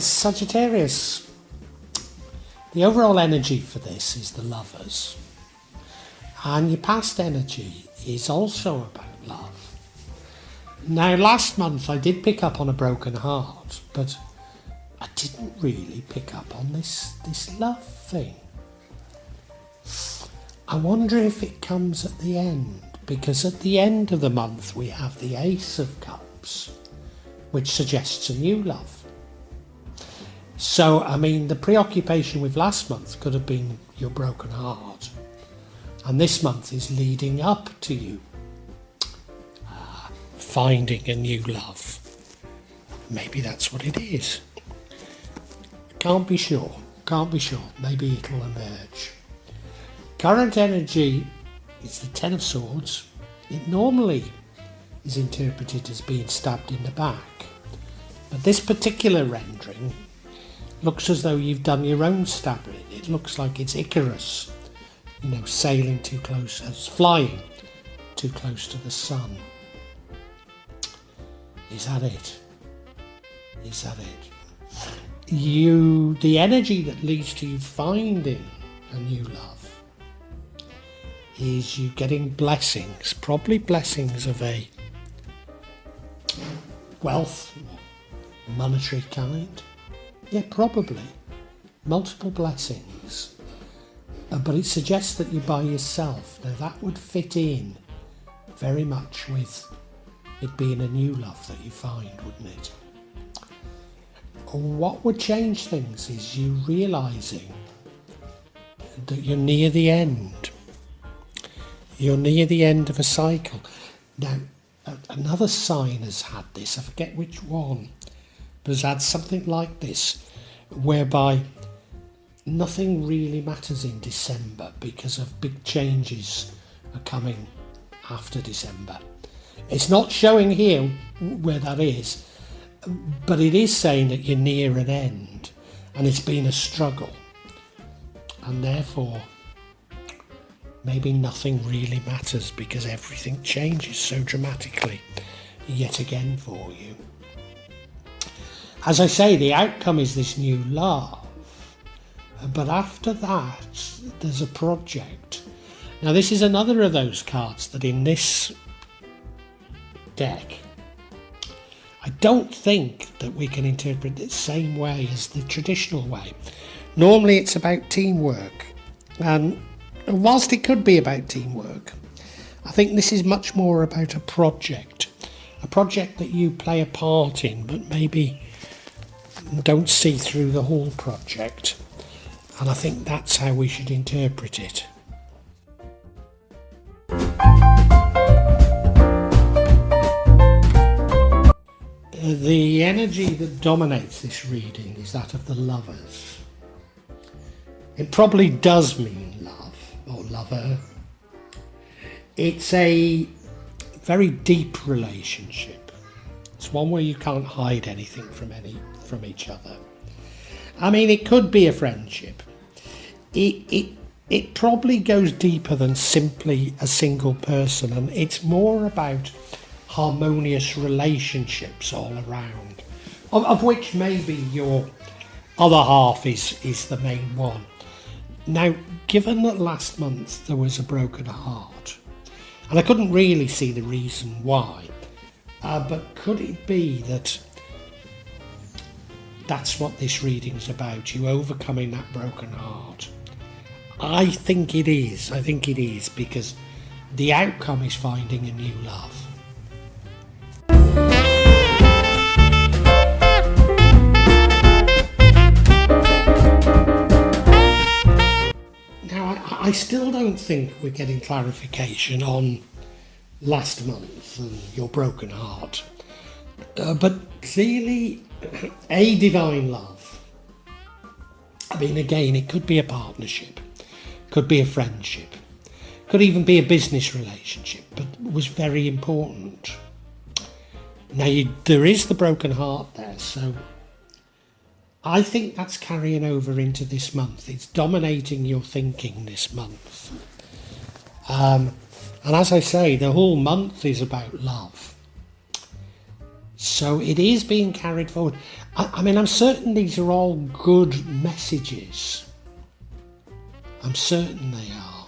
Sagittarius, the overall energy for this is the Lovers. And your past energy is also about love. Now, last month I did pick up on a broken heart, but I didn't really pick up on this love thing. I wonder if it comes at the end, because at the end of the month we have the Ace of Cups, which suggests a new love. So, I mean, the preoccupation with last month could have been your broken heart. And this month is leading up to you finding a new love. Maybe that's what it is. Can't be sure. Maybe it'll emerge. Current energy is the Ten of Swords. It normally is interpreted as being stabbed in the back. But this particular rendering looks as though you've done your own stabbing. It looks like it's Icarus, sailing too close, flying too close to the sun. Is that it? The energy that leads to you finding a new love is you getting blessings, probably blessings of a wealth, monetary kind. Yeah, probably. Multiple blessings. But it suggests that you're by yourself. Now that would fit in very much with it being a new love that you find, wouldn't it? What would change things is you realising that you're near the end. You're near the end of a cycle. Now, another sign has had this, I forget which one, but has had something like this, whereby nothing really matters in December because of big changes are coming after December. It's not showing here where that is, but it is saying that you're near an end and it's been a struggle, and therefore maybe nothing really matters because everything changes so dramatically yet again for you. As I say, the outcome is this new love, but after that there's a project. Now this is another of those cards that in this deck I don't think that we can interpret it the same way as the traditional way. Normally it's about teamwork, and whilst it could be about teamwork, I think this is much more about a project that you play a part in but maybe don't see through the whole project, and I think that's how we should interpret it. The energy that dominates this reading is that of the Lovers. It probably does mean love or lover. It's a very deep relationship. It's one where you can't hide anything from each other. I mean, it could be a friendship. It probably goes deeper than simply a single person, and it's more about harmonious relationships all around, of which maybe your other half is the main one. Now, given that last month there was a broken heart, and I couldn't really see the reason why, but could it be that that's what this reading's about, you overcoming that broken heart? I think it is, because the outcome is finding a new love. I still don't think we're getting clarification on last month and your broken heart, but clearly a divine love. I mean, again, it could be a partnership, could be a friendship, could even be a business relationship, but was very important. Now, there is the broken heart there, so I think that's carrying over into this month. It's dominating your thinking this month. And as I say, the whole month is about love. So it is being carried forward. I mean, I'm certain these are all good messages. I'm certain they are.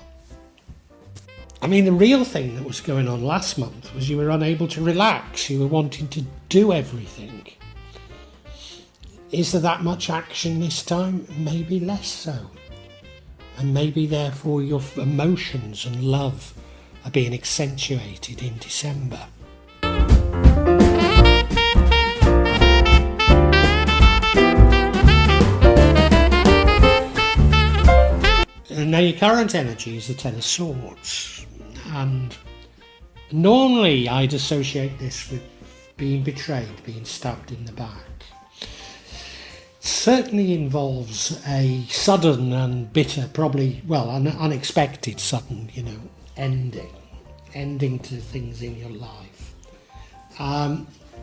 I mean, the real thing that was going on last month was you were unable to relax. You were wanting to do everything. Is there that much action this time? Maybe less so. And maybe therefore your emotions and love are being accentuated in December. And now your current energy is the Ten of Swords. And normally I'd associate this with being betrayed, being stabbed in the back. Certainly involves a sudden and bitter, probably, well, an unexpected sudden, ending to things in your life.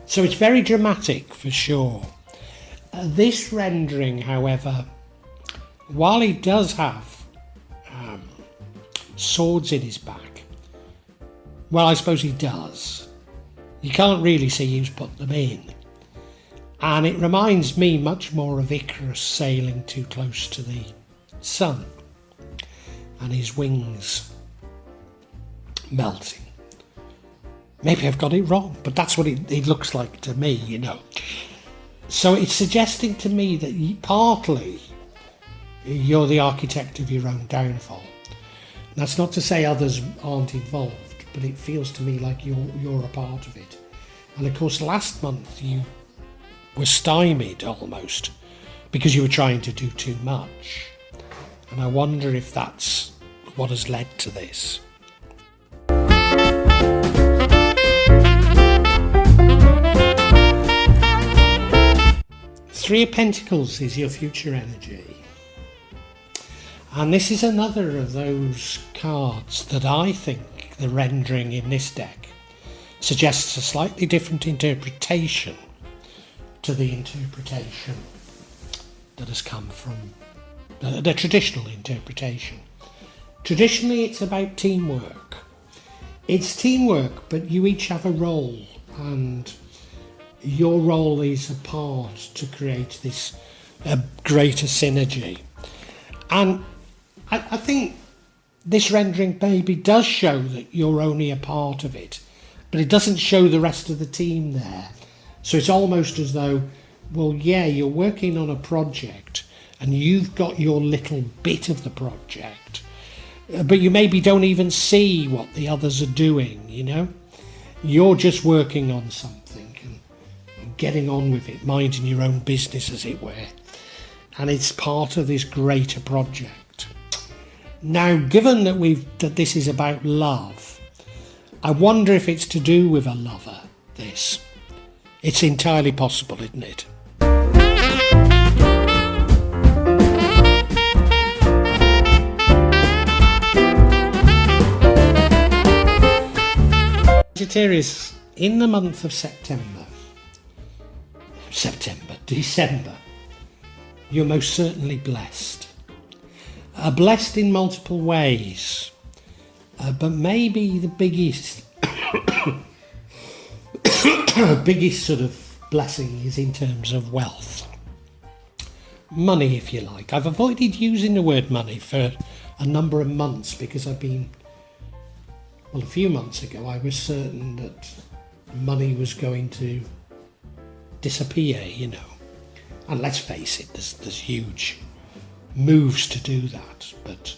So it's very dramatic for sure. This rendering, however, while he does have swords in his back, well, I suppose he does. You can't really see who's put them in. And it reminds me much more of Icarus sailing too close to the sun and his wings melting. Maybe I've got it wrong, but that's what it looks like to me, So it's suggesting to me that partly you're the architect of your own downfall. That's not to say others aren't involved, but it feels to me like you're a part of it. And of course, last month you were stymied almost because you were trying to do too much. And I wonder if that's what has led to this. Three of Pentacles is your future energy. And this is another of those cards that I think the rendering in this deck suggests a slightly different interpretation to the interpretation that has come from the traditional interpretation. Traditionally, it's about teamwork. It's teamwork, but you each have a role, and your role is a part to create this greater synergy. And I think this rendering maybe does show that you're only a part of it, but it doesn't show the rest of the team there. So it's almost as though, well, yeah, you're working on a project and you've got your little bit of the project, but you maybe don't even see what the others are doing, You're just working on something and getting on with it, minding your own business, as it were. And it's part of this greater project. Now, given that this is about love, I wonder if it's to do with a lover, this. It's entirely possible, isn't it? Sagittarius, in the month of December, you're most certainly blessed. Blessed in multiple ways, but maybe the biggest sort of blessing is in terms of wealth. Money, if you like. I've avoided using the word money for a number of months because a few months ago I was certain that money was going to disappear, And let's face it, there's huge moves to do that, but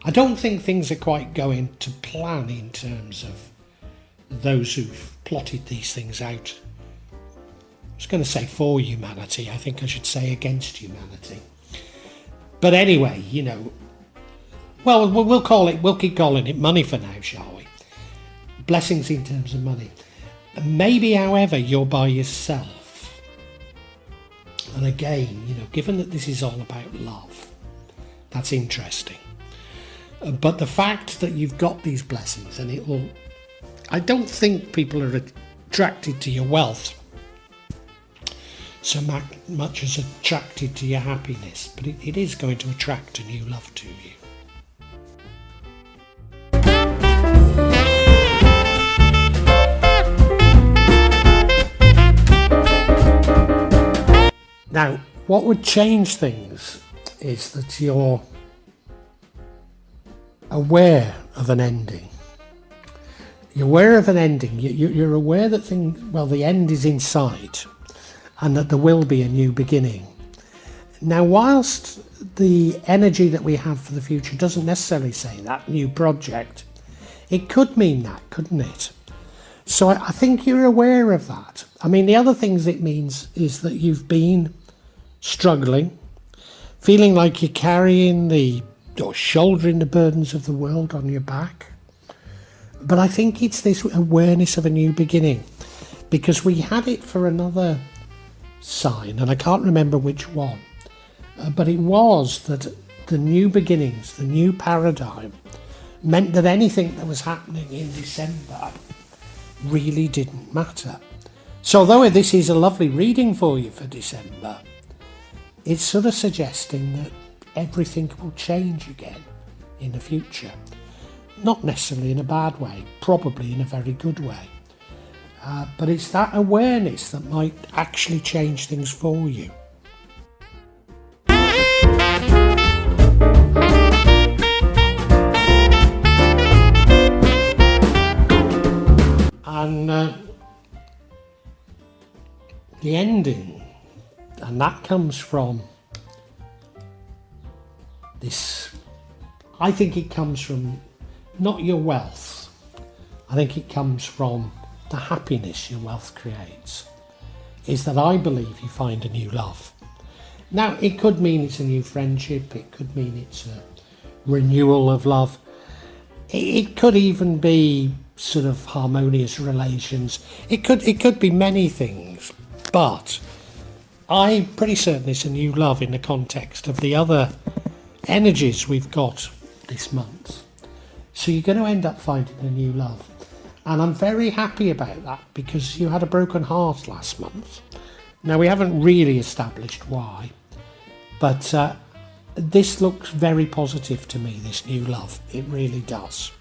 I don't think things are quite going to plan in terms of those who've plotted these things out. I was going to say for humanity, I think I should say against humanity. But anyway, well, we'll keep calling it money for now, shall we? Blessings in terms of money. Maybe, however, you're by yourself. And again, given that this is all about love, that's interesting. But the fact that you've got these blessings, and I don't think people are attracted to your wealth so much as attracted to your happiness, but it is going to attract a new love to you. Now, what would change things is that you're aware of an ending. You're aware of an ending. You're aware that the end is in sight and that there will be a new beginning. Now, whilst the energy that we have for the future doesn't necessarily say that new project, it could mean that, couldn't it? So I think you're aware of that. I mean, the other things it means is that you've been struggling, feeling like you're carrying or shouldering the burdens of the world on your back. But I think it's this awareness of a new beginning, because we had it for another sign, and I can't remember which one, but it was that the new beginnings, the new paradigm, meant that anything that was happening in December really didn't matter. So although this is a lovely reading for you for December, it's sort of suggesting that everything will change again in the future. Not necessarily in a bad way, probably in a very good way. But it's that awareness that might actually change things for you. And the ending, and that comes from this, I think it comes from not your wealth. I think it comes from the happiness your wealth creates. Is that I believe you find a new love. Now, it could mean it's a new friendship. It could mean it's a renewal of love. It could even be sort of harmonious relations. It could be many things. But I'm pretty certain it's a new love in the context of the other energies we've got this month. So you're going to end up finding a new love. And I'm very happy about that, because you had a broken heart last month. Now, we haven't really established why, but this looks very positive to me, this new love. It really does.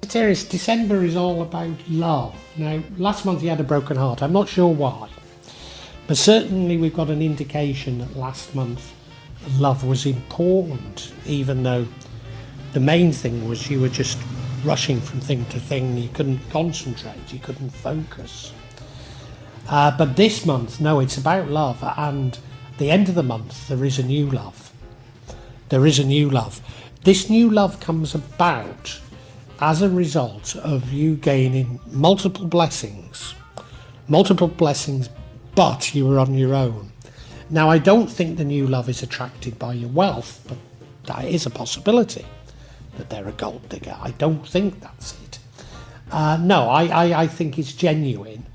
Sagittarius, December is all about love. Now, last month you had a broken heart. I'm not sure why. But certainly we've got an indication that last month love was important, even though the main thing was you were just rushing from thing to thing. You couldn't concentrate, you couldn't focus. But this month, no, it's about love, and the end of the month there is a new love. There is a new love. This new love comes about as a result of you gaining multiple blessings, but you were on your own. Now, I don't think the new love is attracted by your wealth, but that is a possibility, that they're a gold digger. I don't think that's it. No, I think it's genuine,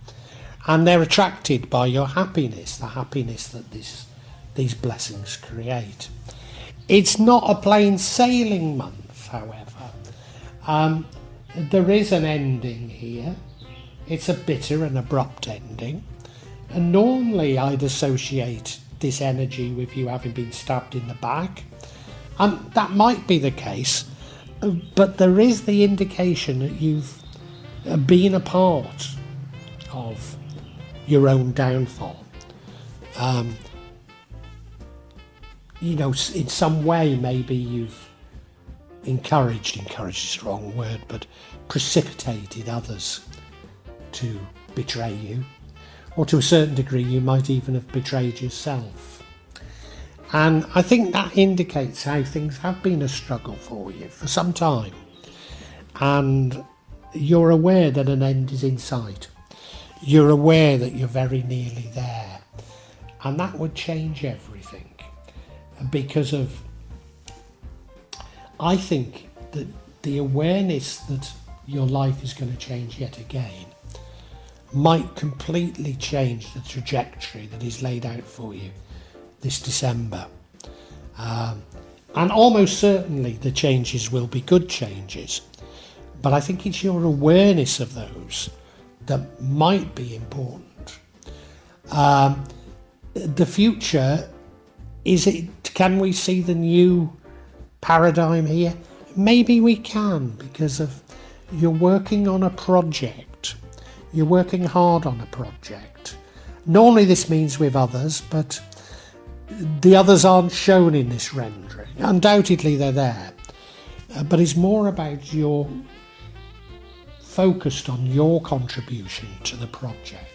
and they're attracted by your happiness, the happiness that these blessings create. It's not a plain sailing month, however. There is an ending here. It's a bitter and abrupt ending. And normally I'd associate this energy with you having been stabbed in the back. And that might be the case, but there is the indication that you've been a part of your own downfall. In some way maybe you've encouraged is the wrong word, but precipitated others to betray you. Or to a certain degree, you might even have betrayed yourself. And I think that indicates how things have been a struggle for you for some time. And you're aware that an end is in sight. You're aware that you're very nearly there. And that would change everything. Because of, I think that the awareness that your life is going to change yet again might completely change the trajectory that is laid out for you this December. And almost certainly the changes will be good changes. But I think it's your awareness of those that might be important. The future, can we see the new paradigm here? Maybe we can, because of you're working on a project. You're working hard on a project. Normally this means with others, but the others aren't shown in this rendering. Undoubtedly they're there, but it's more about your focused on your contribution to the project.